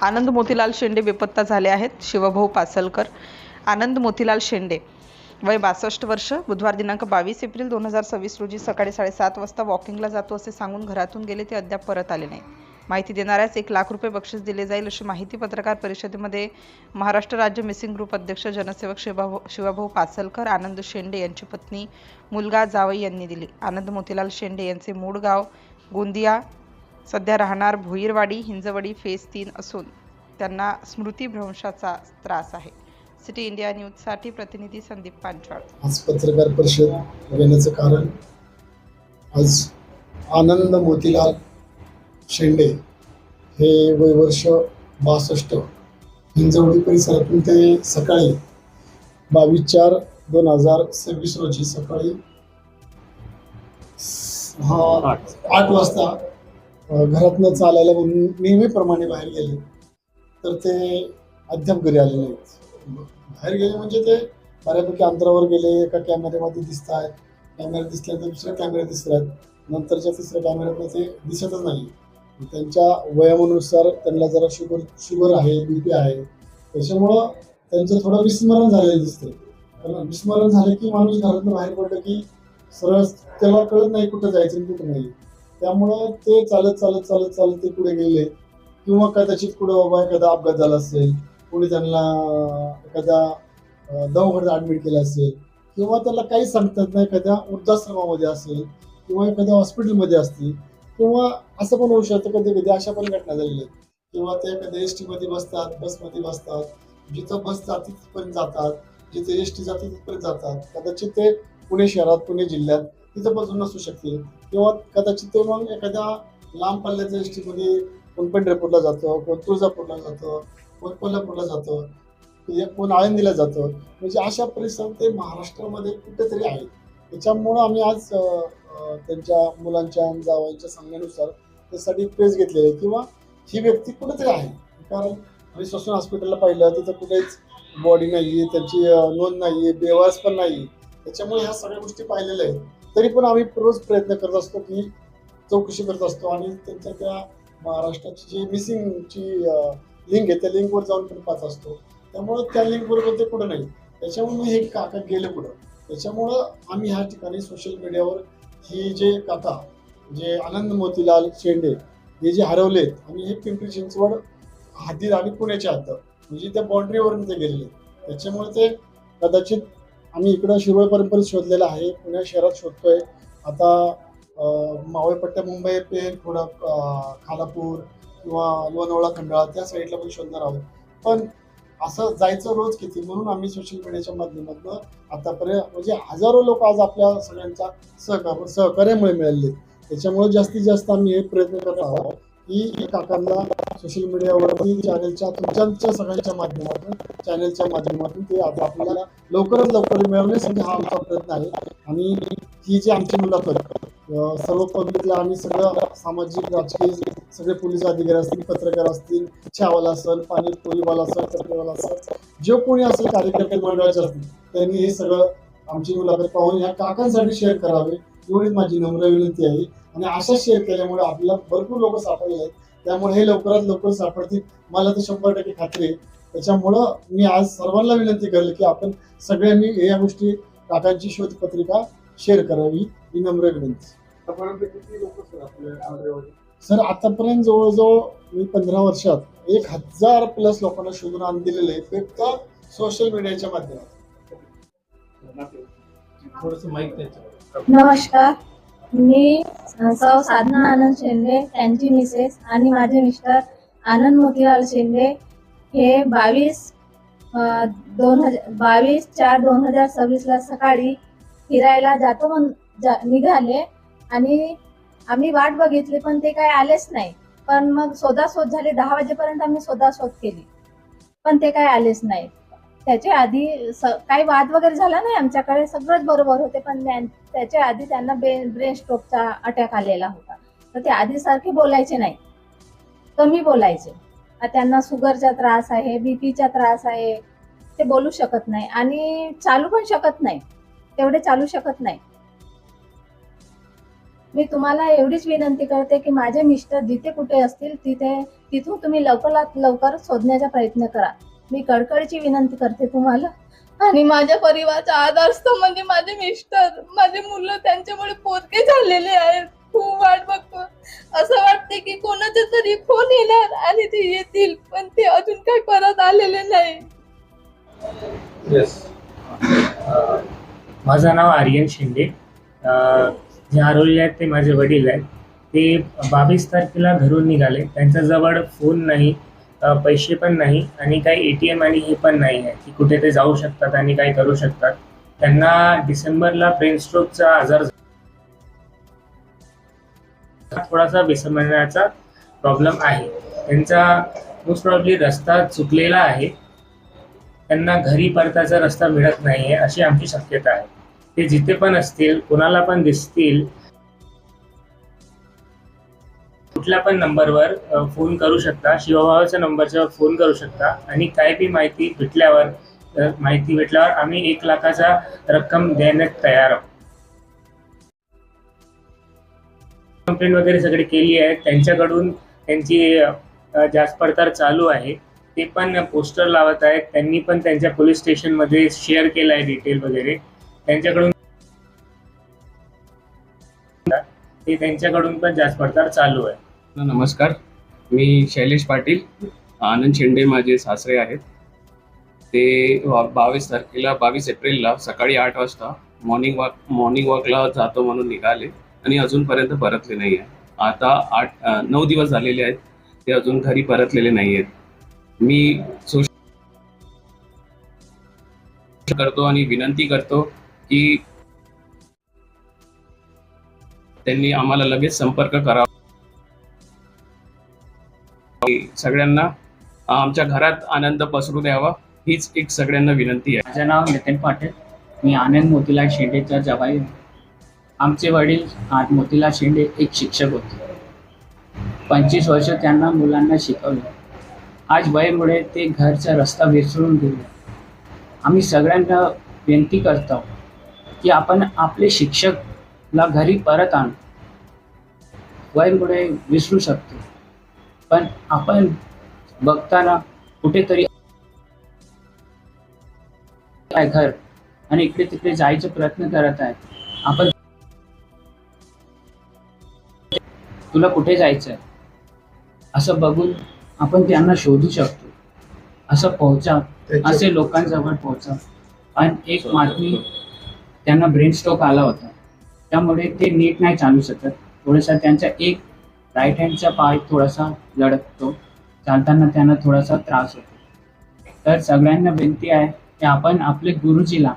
आनंद मोतीलाल शेंडे बेपत्ता झाले आहेत. शिवभाऊ पासलकर आनंद मोतीलाल शेंडे वय 62 वर्ष बुधवार दिनांक 22 एप्रिल 2026 रोजी सकाळी 7:30 वाजता वॉकिंगला जातो असे सांगून घरातून गेले. ते अद्याप परत आले नाही. माहिती देणाऱ्यास 1 लाख रुपये बक्षीस दिले जाईल अशी माहिती पत्रकार परिषदेमध्ये महाराष्ट्र राज्य मिसिंग ग्रुप अध्यक्ष जनसेवक शिवभाऊ पासलकर, आनंद शेंडे यांची पत्नी, मुलगा, जावई यांनी दिली. आनंद मोतीलाल शेंडे यांचे मूळ गाव गोंदिया, सध्या राहणार भोईरवाडी, हिंजवडी फेज 3 असून त्यांना स्मृतिभ्रंशाचा त्रास आहे. सिटी इंडिया न्यूजसाठी प्रतिनिधी संदीप पांचाळ. आज पत्रकार परिषद घेण्याचं कारण, आज आनंद मोतीलाल शेंडे हे वय वर्ष 62, हिंजवडी परिसरातून ते सकाळी 22/4/2026 रोजी सकाळी 8 वाजता घरातनं चालायला म्हणून नेहमीप्रमाणे बाहेर गेले, तर ते अद्याप घरी आले नाहीत. बाहेर गेले म्हणजे ते बऱ्यापैकी अंतरावर गेले. एका कॅमेऱ्यामध्ये दिसत आहेत, कॅमेऱ्यात दिसल्यानंतर दुसऱ्या कॅमेऱ्यात दिसत आहेत, नंतरच्या तिसऱ्या कॅमेऱ्यात ते दिसतच नाही. त्यांच्या वयानुसार त्यांना जरा शुगर आहे, BP आहे, त्याच्यामुळं त्यांचं थोडं विस्मरण झालेलं दिसतंय. कारण विस्मरण झालं की माणूस घरातून बाहेर पडलं की सरळ त्याला कळत नाही कुठं जायचं आणि कुठं नाही. त्यामुळं ते चालत ते पुढे गेले, किंवा कदाचित पुढे बाबा एखादा अपघात झाला असेल, कोणी त्यांना एखाद्या दवाखान्यात ॲडमिट केलं असेल, किंवा त्याला काही सांगतात नाही, एखाद्या वृद्धाश्रमामध्ये असेल किंवा एखाद्या हॉस्पिटलमध्ये असतील, किंवा असं पण होऊ शकतं कधी कधी अशा पण घटना झालेल्या आहेत. किंवा ते एखाद्या ST मध्ये बसतात, बसमध्ये बसतात, जिथं बस जाते तिथपर्यंत जातात, जिथे ST जाते तिथपर्यंत जातात. कदाचित ते पुणे शहरात, पुणे जिल्ह्यात तिथं बसून नसू शकते, किंवा कदाचित ते मग एखाद्या लांब पल्ल्याच्या ST मध्ये कोण पंढरपूरला जातं, कोण तुळजापूरला जातं, कोण कोल्हापूरला जातं, कोण आळंदीला जातं. म्हणजे अशा परिसरात ते महाराष्ट्रामध्ये कुठेतरी आहे. त्याच्यामुळं आम्ही आज त्यांच्या मुलांच्या जावयांच्या सांगण्यानुसार त्यासाठी प्रेस घेतलेली आहे, किंवा ही व्यक्ती कुठेतरी आहे. कारण आम्ही श्वसन हॉस्पिटलला पाहिलं, तिथं कुठेच बॉडी नाही आहे, त्यांची नोंद नाही आहे, बेवारस पण नाही. त्याच्यामुळे ह्या सगळ्या गोष्टी पाहिलेल्या आहेत. तरी पण आम्ही रोज प्रयत्न करत असतो की चौकशी करत असतो, आणि त्यांच्या त्या महाराष्ट्राची जी मिसिंगची लिंक आहे त्या लिंकवर जाऊन पण पाहत असतो. त्यामुळं त्या लिंकबरोबर ते कुठं नाही. त्याच्यामुळे हे काका गेले कुठं. त्याच्यामुळं आम्ही ह्या ठिकाणी सोशल मीडियावर ही जे काका, जे आनंद मोतीलाल शेंडे हे जे हरवलेत, आणि हे पिंपरी चिंचवड हद्दीत आणि पुण्याच्या हद्दीत, म्हणजे त्या बाउंड्रीवरून ते गेलेले, त्याच्यामुळे ते कदाचित आम्ही इकडं शिरोळपर्यंत शोधलेलं आहे, पुणे शहरात शोधतोय. आता मावळपट्ट्या, मुंबई पेन, थोडा खालापूर किंवा लोणावळा, खंडाळा त्या साईडला पण शोधणार आहोत. पण असं जायचं रोज किती, म्हणून आम्ही सोशल मीडियाच्या माध्यमातून आतापर्यंत म्हणजे हजारो लोक आज आपल्या सगळ्यांच्या सहकार्यामुळे मिळाले. त्याच्यामुळे जास्तीत जास्त आम्ही हे प्रयत्न करत आहोत की काकांना सोशल मीडियावरती तुमच्या सगळ्यांच्या माध्यमातून, चॅनलच्या माध्यमातून ते आपल्याला लवकरात लवकर मिळवण्यासाठी हा आमचा प्रयत्न आहे. आणि ही जी आमची मुलाखत सर्व पब्लिकला, आणि सगळं सामाजिक, राजकीय सगळे पोलीस अधिकारी असतील, पत्रकार असतील, चहावाला असेल, पाणीपुरीवाला असेल, चटणीवाला असेल, जे कोणी असेल, कार्यकर्ते मंडळाचे असतील, त्यांनी हे सगळं आमची मुलाखत पाहून ह्या काकांसाठी शेअर करावे, एवढीच माझी नम्र विनंती आहे. आणि अशा शेअर केल्यामुळे आपल्याला भरपूर लोक सापडले आहेत. त्यामुळे हे लवकरात लवकर सापडतील, मला तर 100% खात्री आहे. त्याच्यामुळं मी आज सर्वांना विनंती करेल की आपण सगळ्यांनी या गोष्टी, काकांची शोधपत्रिका शेअर करावी, ही नम्र विनंती. सर, आतापर्यंत जवळजवळ मी 15 वर्षात 1000+ लोकांना शोधून आणून दिलेले आहे, फक्त सोशल मीडियाच्या माध्यमातून. नमस्कार, मी सौ साधना आनंद शेंडे, त्यांची मिसेस, आणि माझे मिस्टर आनंद मोतीलाल शेंडे हे 22/4/2026 ला सकाळी फिरायला जातो निघाले, आणि आम्ही वाट बघितली पण ते काय आलेच नाही. पण मग शोधाशोध झाली, 10 वाजेपर्यंत आम्ही शोधाशोध केली, पण ते काय आलेच नाही. त्याच्या आधी काही वाद वगैरे झाला नाही आमच्याकडे, सगळंच बरोबर होते. पण त्याच्या आधी त्यांना ब्रेन स्ट्रोकचा अटॅक आलेला होता, तर ते आधीसारखे बोलायचे नाही, कमी बोलायचे. त्यांना शुगरचा त्रास आहे, BPचा त्रास आहे, ते बोलू शकत नाही, आणि चालू पण शकत नाही, तेवढे चालू शकत नाही. मी तुम्हाला एवढीच विनंती करते की माझे मिस्टर जिथे कुठे असतील तिथून तुम्ही लवकरात लवकर शोधण्याचा प्रयत्न करा. मी कळकळीची विनंती करते तुम्हाला. आणि माझ्या परिवाराचा आधारस्तंभ म्हणजे माझे मिस्टर, माझे मुलं, त्यांच्यामुळे पोरके झालेले आहेत. खूप वाट बघतो. असं वाटते की कोणाचा तरी फोन येणार आणि ते येतील, पण ते अजून काही परत आलेले नाही. माझं नाव आर्यन शिंदे. जे हरवलेले आहेत ते माझे वडील आहेत. ते 22 तारखेला घरून निघाले. त्यांच्याजवळ फोन नाही, पैसे पण नाही आणि काही ATM आणि हे पण नाही आहे की कुठे ते जाऊ शकतात आणि काय करू शकतात. त्यांना डिसेंबरला ब्रेन स्ट्रोकचा आजार झाला. थोडासा विसरण्याचा प्रॉब्लेम आहे. त्यांचा मोस्ट प्रॉब्ली रस्ता चुकलेला आहे. त्यांना घरी परताचा रस्ता मिळत नाहीये अशी आमची शक्यता आहे. ते जिथे पण असतील, कोणाला पण दिसतील, कुठल्या पण नंबरवर फोन करू शकता. शिवभावाच्या नंबरवर फोन करू शकता आणि काय बी माहिती भेटल्यावर आम्ही 1 लाखाचा रक्कम देण्यास तयार आहोत. कंप्लेंट वगैरे सगळी केली आहे. त्यांच्याकडून त्यांची जाच पडताळ चालू आहे. ते पण पोस्टर लावत आहेत. त्यांनी पण त्यांच्या पोलीस स्टेशनमध्ये शेअर केलं आहे डिटेल वगैरे. त्यांच्याकडून पण जाच पडताळ चालू आहे. नमस्कार, मी शैलेश पाटील. आनंद शेंडे माझे सासरे आहेत. ते 22 एप्रिलला सकाळी 8 वाजता मॉर्निंग वॉकला जातो म्हणून निघाले आणि अजूनपर्यंत परतले नाही आहे. आता 9 दिवस झालेले आहेत, ते अजून घरी परतलेले नाही आहेत. मी करतो आणि विनंती करतो की त्यांनी आम्हाला लगेच संपर्क करावा. सगळ्यांना आमच्या घरात आनंद पसरू द्यावा हीच एक सगळ्यांना विनंती आहे. माझं नाव नितीन पाटील. मी आनंद मोतीलाल शेंडेचा जवाई. आमचे वडील मोतीलाल शेंडे एक शिक्षक होते. 25 वर्ष त्यांना मुलांना शिकवलं. आज वयामुळे ते घरचा रस्ता विसरून गेले. आम्ही सगळ्यांना विनंती करतो की आपण आपले शिक्षकला घरी परत आणू. वयामुळे विसरू शकतो, पण आपण बघताना कुठेतरी घर आणि इकडे तिकडे जायचा प्रयत्न करत आहे. आपण तुला कुठे जायचं आहे असं बघून आपण त्यांना शोधू शकतो. असे लोकांजवळ पोहोचा. आणि एक बातमी, त्यांना ब्रेन स्ट्रोक आला होता, त्यामुळे ते नीट नाही चालू शकत. थोडासा त्यांचा एक राईट हँडचा पाय थोडासा लढतो. चालताना त्यांना थोडासा त्रास होतो. तर सगळ्यांना विनंती आहे की आपण आपले गुरुजीला